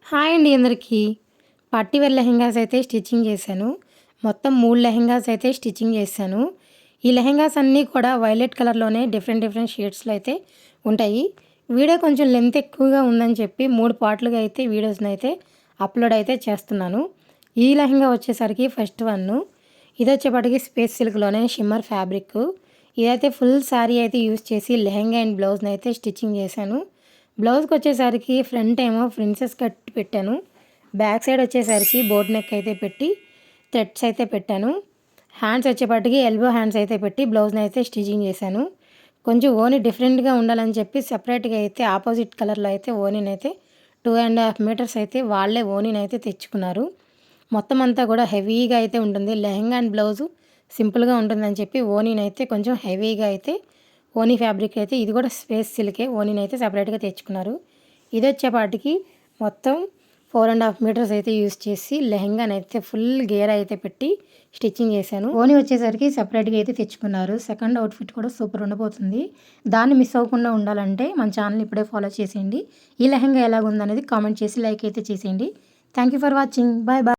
Hi అండి అందరికీ. Party wear lehengas అయితే స్టిచ్చింగ్ చేశాను. మొత్తం 3 లెహెంగాస్ అయితే స్టిచ్చింగ్ చేశాను. ఈ లెహెంగాస్ అన్నీ కూడా వైలెట్ కలర్‌లోనే డిఫరెంట్ షేడ్స్‌లో అయితే ఉంటాయి. వీడియో కొంచెం లెంత్ ఎక్కువగా ఉందని చెప్పి 3 పార్ట్‌లుగా అయితే వీడియోస్‌నైతే అప్‌లోడ్ అయితే చేస్తున్నాను. ఈ లెహెంగా వచ్చేసరికి ఫస్ట్ వన్ను. ఇదొచ్చేపాటికి స్పేస్ సిల్క్‌లోనే షిమ్మర్ ఫ్యాబ్రిక్. ఇదైతే ఫుల్ శారీ అయితే యూజ్ చేసి లెహెంగా అండ్ బ్లౌజ్‌నైతే స్టిచ్చింగ్ చేశాను. బ్లౌజ్‌కొచ్చేసరికి ఫ్రంట్ ఏమో ప్రిన్సెస్ కట్ పెట్టాను. బ్యాక్ సైడ్ వచ్చేసరికి బోట్ నెక్ అయితే పెట్టి థ్రెడ్స్ అయితే పెట్టాను. హ్యాండ్స్ వచ్చేపాటికి ఎల్బో హ్యాండ్స్ అయితే పెట్టి బ్లౌజ్‌ని అయితే స్టిచ్చింగ్ చేశాను. కొంచెం ఓని డిఫరెంట్‌గా ఉండాలని చెప్పి సెపరేట్‌గా అయితే ఆపోజిట్ కలర్‌లో అయితే ఓనీనైతే 2.5 మీటర్స్ అయితే వాళ్ళే ఓనీనైతే తెచ్చుకున్నారు. మొత్తం అంతా కూడా హెవీగా అయితే ఉంటుంది. లెహెంగా అండ్ బ్లౌజు సింపుల్‌గా ఉంటుందని చెప్పి ఓనీనైతే కొంచెం హెవీగా అయితే ఓనీ ఫ్యాబ్రిక్ అయితే ఇది కూడా స్పేస్ సిల్కే ఓనీనైతే సెపరేట్‌గా తెచ్చుకున్నారు. ఇదొచ్చేపాటికి మొత్తం 4.5 మీటర్స్ అయితే యూజ్ చేసి లెహెంగానైతే ఫుల్ గేర్ అయితే పెట్టి స్టిచ్చింగ్ చేశాను. ఓనీ వచ్చేసరికి సెపరేట్‌గా అయితే తెచ్చుకున్నారు. సెకండ్ అవుట్‌ఫిట్ కూడా సూపర్ ఉండబోతుంది. దాన్ని మిస్ అవ్వకుండా ఉండాలంటే మన ఛానల్‌ని ఇప్పుడే ఫాలో చేసేయండి. ఈ లెహెంగా ఎలాగుందనేది కామెంట్ చేసి లైక్ అయితే చేసేయండి. Thank you for watching. Bye bye.